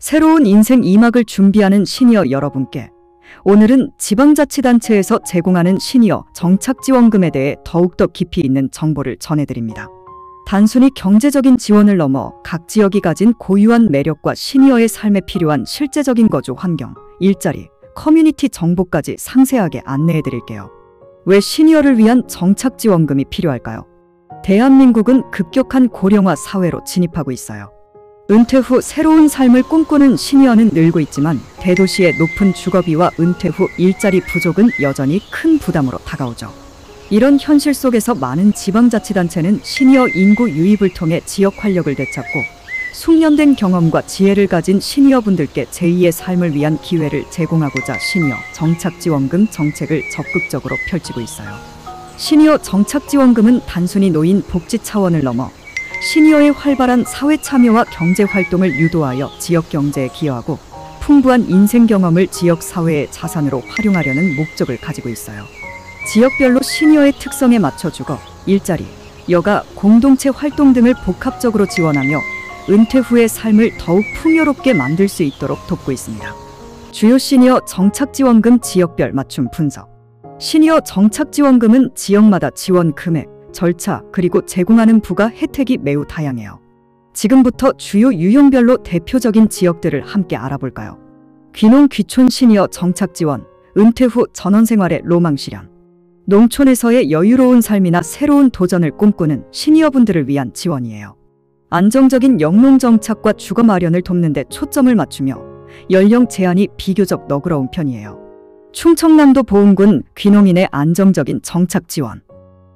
새로운 인생 2막을 준비하는 시니어 여러분께 오늘은 지방자치단체에서 제공하는 시니어 정착지원금에 대해 더욱더 깊이 있는 정보를 전해드립니다. 단순히 경제적인 지원을 넘어 각 지역이 가진 고유한 매력과 시니어의 삶에 필요한 실제적인 거주 환경, 일자리, 커뮤니티 정보까지 상세하게 안내해드릴게요. 왜 시니어를 위한 정착지원금이 필요할까요? 대한민국은 급격한 고령화 사회로 진입하고 있어요. 은퇴 후 새로운 삶을 꿈꾸는 시니어는 늘고 있지만 대도시의 높은 주거비와 은퇴 후 일자리 부족은 여전히 큰 부담으로 다가오죠. 이런 현실 속에서 많은 지방자치단체는 시니어 인구 유입을 통해 지역 활력을 되찾고 숙련된 경험과 지혜를 가진 시니어분들께 제2의 삶을 위한 기회를 제공하고자 시니어 정착지원금 정책을 적극적으로 펼치고 있어요. 시니어 정착지원금은 단순히 노인 복지 차원을 넘어 시니어의 활발한 사회 참여와 경제 활동을 유도하여 지역 경제에 기여하고 풍부한 인생 경험을 지역 사회의 자산으로 활용하려는 목적을 가지고 있어요. 지역별로 시니어의 특성에 맞춰 주거, 일자리, 여가, 공동체 활동 등을 복합적으로 지원하며 은퇴 후의 삶을 더욱 풍요롭게 만들 수 있도록 돕고 있습니다. 주요 시니어 정착지원금 지역별 맞춤 분석. 시니어 정착지원금은 지역마다 지원 금액, 절차, 그리고 제공하는 부가 혜택이 매우 다양해요. 지금부터 주요 유형별로 대표적인 지역들을 함께 알아볼까요? 귀농 귀촌 시니어 정착지원, 은퇴 후 전원생활의 로망 실현. 농촌에서의 여유로운 삶이나 새로운 도전을 꿈꾸는 시니어분들을 위한 지원이에요. 안정적인 영농 정착과 주거 마련을 돕는 데 초점을 맞추며 연령 제한이 비교적 너그러운 편이에요. 충청남도 보은군 귀농인의 안정적인 정착 지원.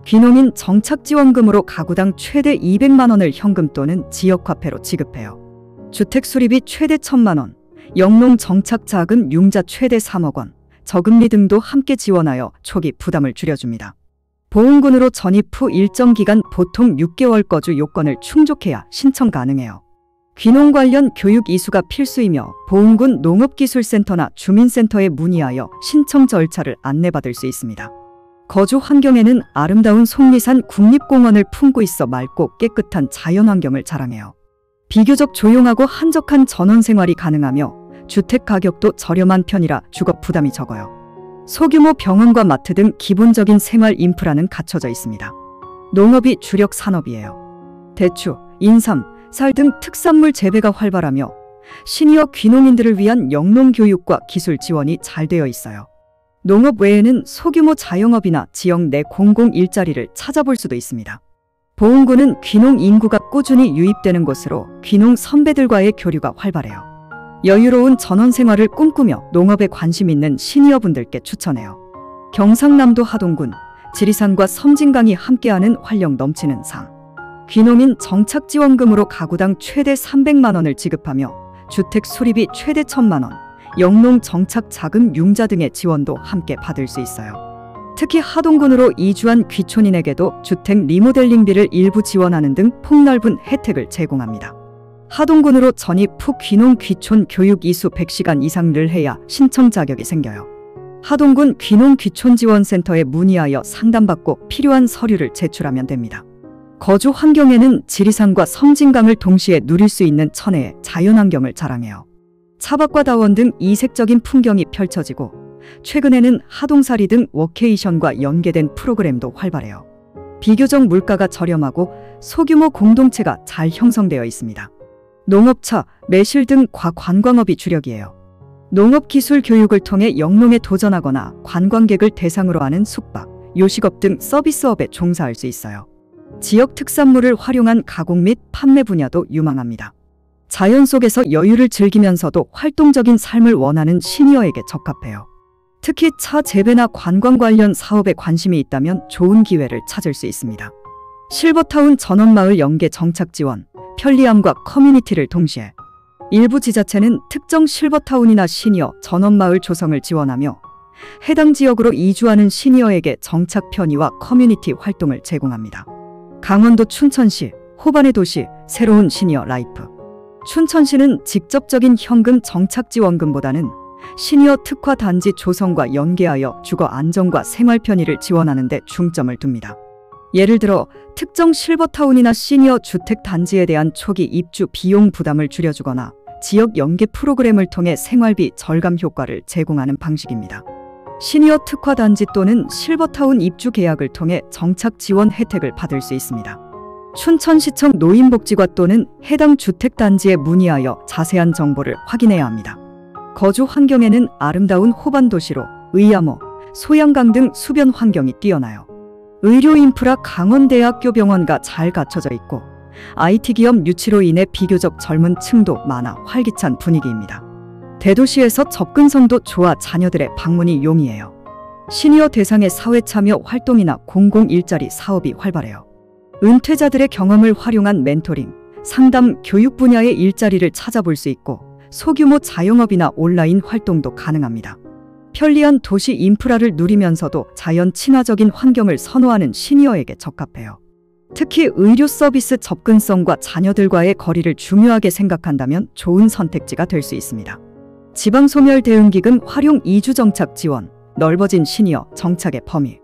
귀농인 정착지원금으로 가구당 최대 200만 원을 현금 또는 지역화폐로 지급해요. 주택 수리비 최대 1,000만 원, 영농 정착자금 융자 최대 3억 원, 저금리 등도 함께 지원하여 초기 부담을 줄여줍니다. 보은군으로 전입 후 일정 기간 보통 6개월 거주 요건을 충족해야 신청 가능해요. 귀농 관련 교육 이수가 필수이며 보은군 농업기술센터나 주민센터에 문의하여 신청 절차를 안내받을 수 있습니다. 거주 환경에는 아름다운 속리산 국립공원을 품고 있어 맑고 깨끗한 자연환경을 자랑해요. 비교적 조용하고 한적한 전원생활이 가능하며 주택 가격도 저렴한 편이라 주거 부담이 적어요. 소규모 병원과 마트 등 기본적인 생활 인프라는 갖춰져 있습니다. 농업이 주력 산업이에요. 대추, 인삼, 쌀 등 특산물 재배가 활발하며 시니어 귀농인들을 위한 영농교육과 기술 지원이 잘 되어 있어요. 농업 외에는 소규모 자영업이나 지역 내 공공 일자리를 찾아볼 수도 있습니다. 보은군은 귀농 인구가 꾸준히 유입되는 곳으로 귀농 선배들과의 교류가 활발해요. 여유로운 전원 생활을 꿈꾸며 농업에 관심 있는 시니어분들께 추천해요. 경상남도 하동군, 지리산과 섬진강이 함께하는 활력 넘치는 상. 귀농인 정착지원금으로 가구당 최대 300만 원을 지급하며 주택 수리비 최대 1,000만 원, 영농 정착 자금 융자 등의 지원도 함께 받을 수 있어요. 특히 하동군으로 이주한 귀촌인에게도 주택 리모델링비를 일부 지원하는 등 폭넓은 혜택을 제공합니다. 하동군으로 전입 후 귀농 귀촌 교육 이수 100시간 이상을 해야 신청 자격이 생겨요. 하동군 귀농 귀촌지원센터에 문의하여 상담받고 필요한 서류를 제출하면 됩니다. 거주 환경에는 지리산과 섬진강을 동시에 누릴 수 있는 천혜의 자연환경을 자랑해요. 차박과 다원 등 이색적인 풍경이 펼쳐지고 최근에는 하동살이 등 워케이션과 연계된 프로그램도 활발해요. 비교적 물가가 저렴하고 소규모 공동체가 잘 형성되어 있습니다. 농업차, 매실 등 과관광업이 주력이에요. 농업기술 교육을 통해 영농에 도전하거나 관광객을 대상으로 하는 숙박, 요식업 등 서비스업에 종사할 수 있어요. 지역 특산물을 활용한 가공 및 판매 분야도 유망합니다. 자연 속에서 여유를 즐기면서도 활동적인 삶을 원하는 시니어에게 적합해요. 특히 차 재배나 관광 관련 사업에 관심이 있다면 좋은 기회를 찾을 수 있습니다. 실버타운 전원마을 연계 정착 지원, 편리함과 커뮤니티를 동시에 일부 지자체는 특정 실버타운이나 시니어 전원마을 조성을 지원하며 해당 지역으로 이주하는 시니어에게 정착 편의와 커뮤니티 활동을 제공합니다. 강원도 춘천시, 호반의 도시, 새로운 시니어 라이프. 춘천시는 직접적인 현금 정착지원금보다는 시니어 특화 단지 조성과 연계하여 주거 안정과 생활 편의를 지원하는 데 중점을 둡니다. 예를 들어 특정 실버타운이나 시니어 주택 단지에 대한 초기 입주 비용 부담을 줄여주거나 지역 연계 프로그램을 통해 생활비 절감 효과를 제공하는 방식입니다. 시니어 특화 단지 또는 실버타운 입주 계약을 통해 정착 지원 혜택을 받을 수 있습니다. 춘천시청 노인복지과 또는 해당 주택단지에 문의하여 자세한 정보를 확인해야 합니다. 거주 환경에는 아름다운 호반 도시로 의암호, 소양강 등 수변 환경이 뛰어나요. 의료 인프라 강원대학교 병원과 잘 갖춰져 있고 IT 기업 유치로 인해 비교적 젊은 층도 많아 활기찬 분위기입니다. 대도시에서 접근성도 좋아 자녀들의 방문이 용이해요. 시니어 대상의 사회참여 활동이나 공공 일자리 사업이 활발해요. 은퇴자들의 경험을 활용한 멘토링, 상담, 교육 분야의 일자리를 찾아볼 수 있고 소규모 자영업이나 온라인 활동도 가능합니다. 편리한 도시 인프라를 누리면서도 자연 친화적인 환경을 선호하는 시니어에게 적합해요. 특히 의료 서비스 접근성과 자녀들과의 거리를 중요하게 생각한다면 좋은 선택지가 될 수 있습니다. 지방소멸대응기금 활용 이주 정착 지원, 넓어진 시니어 정착의 범위.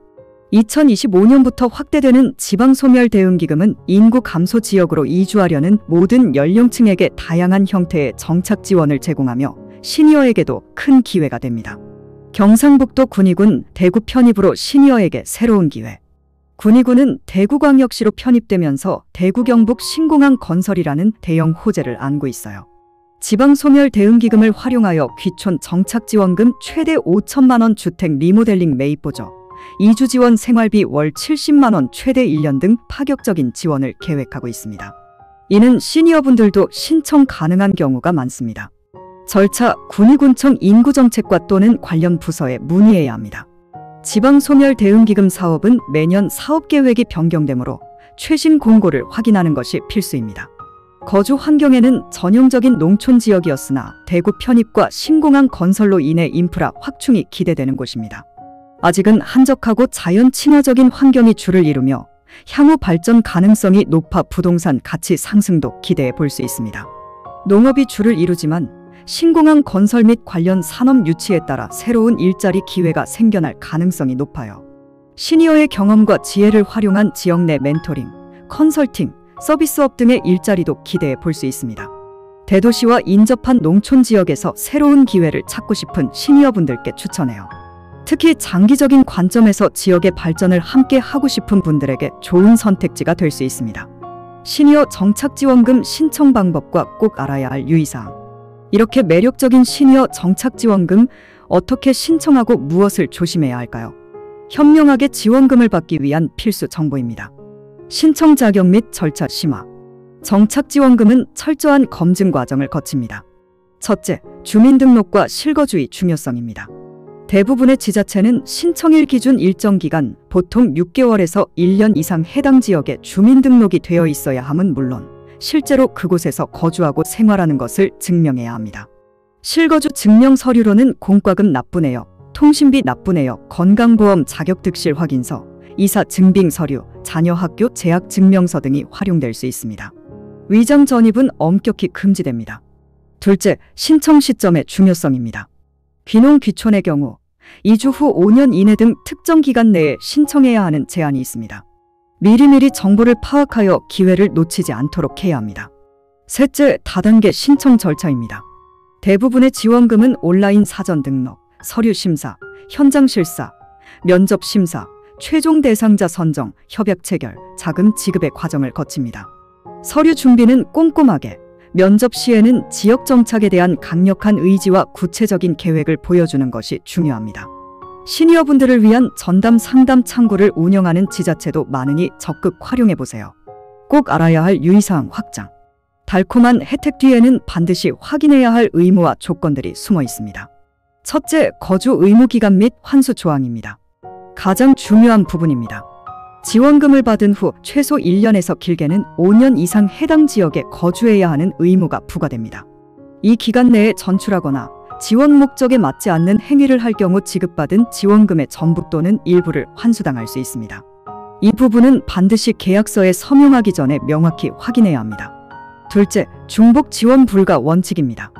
2025년부터 확대되는 지방소멸대응기금은 인구 감소 지역으로 이주하려는 모든 연령층에게 다양한 형태의 정착 지원을 제공하며 시니어에게도 큰 기회가 됩니다. 경상북도 군위군 대구 편입으로 시니어에게 새로운 기회. 군위군은 대구광역시로 편입되면서 대구 경북 신공항 건설이라는 대형 호재를 안고 있어요. 지방소멸대응기금을 활용하여 귀촌 정착지원금 최대 5천만 원 주택 리모델링 매입보조, 이주지원 생활비 월 70만 원 최대 1년 등 파격적인 지원을 계획하고 있습니다. 이는 시니어분들도 신청 가능한 경우가 많습니다. 절차 군위군청 인구정책과 또는 관련 부서에 문의해야 합니다. 지방소멸대응기금 사업은 매년 사업계획이 변경되므로 최신 공고를 확인하는 것이 필수입니다. 거주 환경에는 전형적인 농촌 지역이었으나 대구 편입과 신공항 건설로 인해 인프라 확충이 기대되는 곳입니다. 아직은 한적하고 자연 친화적인 환경이 주를 이루며 향후 발전 가능성이 높아 부동산 가치 상승도 기대해 볼 수 있습니다. 농업이 주를 이루지만 신공항 건설 및 관련 산업 유치에 따라 새로운 일자리 기회가 생겨날 가능성이 높아요. 시니어의 경험과 지혜를 활용한 지역 내 멘토링, 컨설팅, 서비스업 등의 일자리도 기대해 볼 수 있습니다. 대도시와 인접한 농촌 지역에서 새로운 기회를 찾고 싶은 시니어분들께 추천해요. 특히 장기적인 관점에서 지역의 발전을 함께 하고 싶은 분들에게 좋은 선택지가 될 수 있습니다. 시니어 정착지원금 신청 방법과 꼭 알아야 할 유의사항. 이렇게 매력적인 시니어 정착지원금, 어떻게 신청하고 무엇을 조심해야 할까요? 현명하게 지원금을 받기 위한 필수 정보입니다. 신청 자격 및 절차 심화. 정착지원금은 철저한 검증 과정을 거칩니다. 첫째, 주민등록과 실거주의 중요성입니다. 대부분의 지자체는 신청일 기준 일정 기간, 보통 6개월에서 1년 이상 해당 지역에 주민등록이 되어 있어야 함은 물론 실제로 그곳에서 거주하고 생활하는 것을 증명해야 합니다. 실거주 증명 서류로는 공과금 납부내역, 통신비 납부내역, 건강보험 자격득실 확인서, 이사 증빙 서류, 자녀 학교 재학 증명서 등이 활용될 수 있습니다. 위장 전입은 엄격히 금지됩니다. 둘째, 신청 시점의 중요성입니다. 귀농 귀촌의 경우 이주 후 5년 이내 등 특정 기간 내에 신청해야 하는 제한이 있습니다. 미리미리 정보를 파악하여 기회를 놓치지 않도록 해야 합니다. 셋째, 다단계 신청 절차입니다. 대부분의 지원금은 온라인 사전 등록, 서류 심사, 현장 실사, 면접 심사, 최종 대상자 선정, 협약 체결, 자금 지급의 과정을 거칩니다. 서류 준비는 꼼꼼하게, 면접 시에는 지역 정착에 대한 강력한 의지와 구체적인 계획을 보여주는 것이 중요합니다. 시니어분들을 위한 전담 상담 창구를 운영하는 지자체도 많으니 적극 활용해보세요. 꼭 알아야 할 유의사항 확장. 달콤한 혜택 뒤에는 반드시 확인해야 할 의무와 조건들이 숨어 있습니다. 첫째, 거주 의무 기간 및 환수 조항입니다. 가장 중요한 부분입니다. 지원금을 받은 후 최소 1년에서 길게는 5년 이상 해당 지역에 거주해야 하는 의무가 부과됩니다. 이 기간 내에 전출하거나 지원 목적에 맞지 않는 행위를 할 경우 지급받은 지원금의 전부 또는 일부를 환수당할 수 있습니다. 이 부분은 반드시 계약서에 서명하기 전에 명확히 확인해야 합니다. 둘째, 중복 지원 불가 원칙입니다.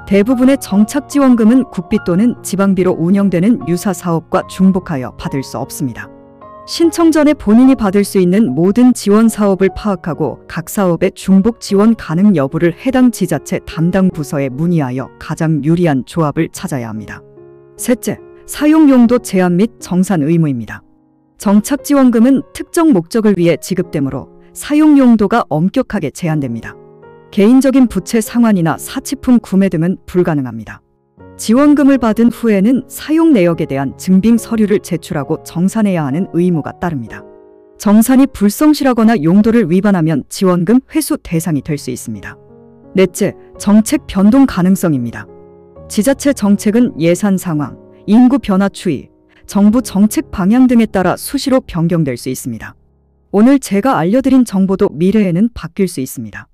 대부분의 정착지원금은 국비 또는 지방비로 운영되는 유사 사업과 중복하여 받을 수 없습니다. 신청 전에 본인이 받을 수 있는 모든 지원 사업을 파악하고 각 사업의 중복 지원 가능 여부를 해당 지자체 담당 부서에 문의하여 가장 유리한 조합을 찾아야 합니다. 셋째, 사용 용도 제한 및 정산 의무입니다. 정착지원금은 특정 목적을 위해 지급되므로 사용 용도가 엄격하게 제한됩니다. 개인적인 부채 상환이나 사치품 구매 등은 불가능합니다. 지원금을 받은 후에는 사용 내역에 대한 증빙 서류를 제출하고 정산해야 하는 의무가 따릅니다. 정산이 불성실하거나 용도를 위반하면 지원금 회수 대상이 될 수 있습니다. 넷째, 정책 변동 가능성입니다. 지자체 정책은 예산 상황, 인구 변화 추이, 정부 정책 방향 등에 따라 수시로 변경될 수 있습니다. 오늘 제가 알려드린 정보도 미래에는 바뀔 수 있습니다.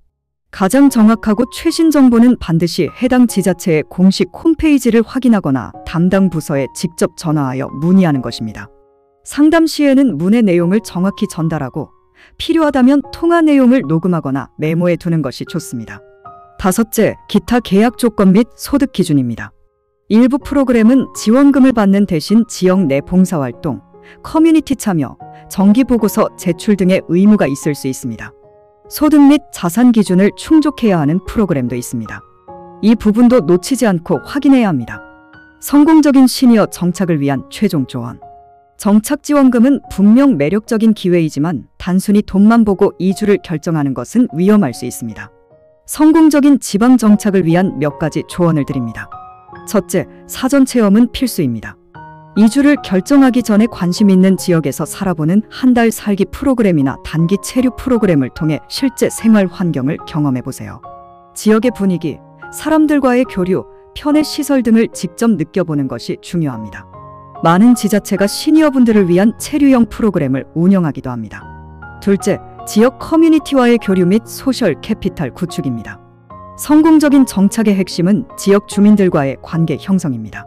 가장 정확하고 최신 정보는 반드시 해당 지자체의 공식 홈페이지를 확인하거나 담당 부서에 직접 전화하여 문의하는 것입니다. 상담 시에는 문의 내용을 정확히 전달하고 필요하다면 통화 내용을 녹음하거나 메모해 두는 것이 좋습니다. 다섯째, 기타 계약 조건 및 소득 기준입니다. 일부 프로그램은 지원금을 받는 대신 지역 내 봉사활동, 커뮤니티 참여, 정기보고서 제출 등의 의무가 있을 수 있습니다. 소득 및 자산 기준을 충족해야 하는 프로그램도 있습니다. 이 부분도 놓치지 않고 확인해야 합니다. 성공적인 시니어 정착을 위한 최종 조언. 정착지원금은 분명 매력적인 기회이지만 단순히 돈만 보고 이주를 결정하는 것은 위험할 수 있습니다. 성공적인 지방 정착을 위한 몇 가지 조언을 드립니다. 첫째, 사전 체험은 필수입니다. 이주를 결정하기 전에 관심 있는 지역에서 살아보는 한 달 살기 프로그램이나 단기 체류 프로그램을 통해 실제 생활 환경을 경험해 보세요. 지역의 분위기, 사람들과의 교류, 편의 시설 등을 직접 느껴보는 것이 중요합니다. 많은 지자체가 시니어분들을 위한 체류형 프로그램을 운영하기도 합니다. 둘째, 지역 커뮤니티와의 교류 및 소셜 캐피탈 구축입니다. 성공적인 정착의 핵심은 지역 주민들과의 관계 형성입니다.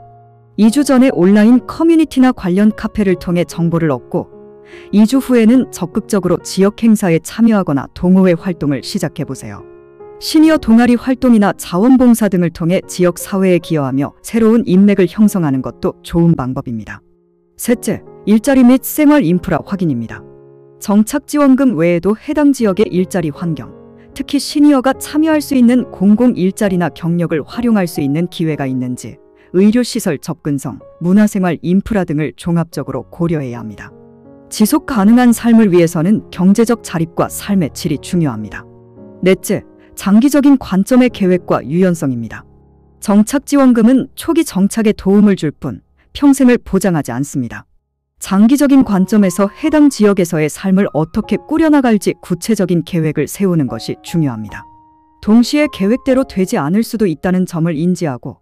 이주 전에 온라인 커뮤니티나 관련 카페를 통해 정보를 얻고 이주 후에는 적극적으로 지역 행사에 참여하거나 동호회 활동을 시작해보세요. 시니어 동아리 활동이나 자원봉사 등을 통해 지역 사회에 기여하며 새로운 인맥을 형성하는 것도 좋은 방법입니다. 셋째, 일자리 및 생활 인프라 확인입니다. 정착지원금 외에도 해당 지역의 일자리 환경, 특히 시니어가 참여할 수 있는 공공 일자리나 경력을 활용할 수 있는 기회가 있는지, 의료시설 접근성, 문화생활 인프라 등을 종합적으로 고려해야 합니다. 지속 가능한 삶을 위해서는 경제적 자립과 삶의 질이 중요합니다. 넷째, 장기적인 관점의 계획과 유연성입니다. 정착지원금은 초기 정착에 도움을 줄 뿐 평생을 보장하지 않습니다. 장기적인 관점에서 해당 지역에서의 삶을 어떻게 꾸려나갈지 구체적인 계획을 세우는 것이 중요합니다. 동시에 계획대로 되지 않을 수도 있다는 점을 인지하고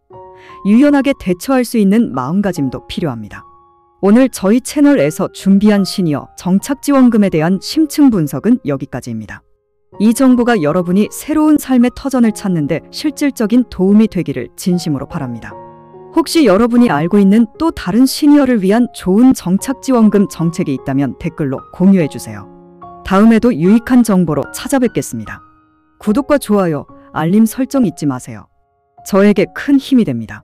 유연하게 대처할 수 있는 마음가짐도 필요합니다. 오늘 저희 채널에서 준비한 시니어 정착지원금에 대한 심층 분석은 여기까지입니다. 이 정보가 여러분이 새로운 삶의 터전을 찾는데 실질적인 도움이 되기를 진심으로 바랍니다. 혹시 여러분이 알고 있는 또 다른 시니어를 위한 좋은 정착지원금 정책이 있다면 댓글로 공유해주세요. 다음에도 유익한 정보로 찾아뵙겠습니다. 구독과 좋아요, 알림 설정 잊지 마세요. 저에게 큰 힘이 됩니다.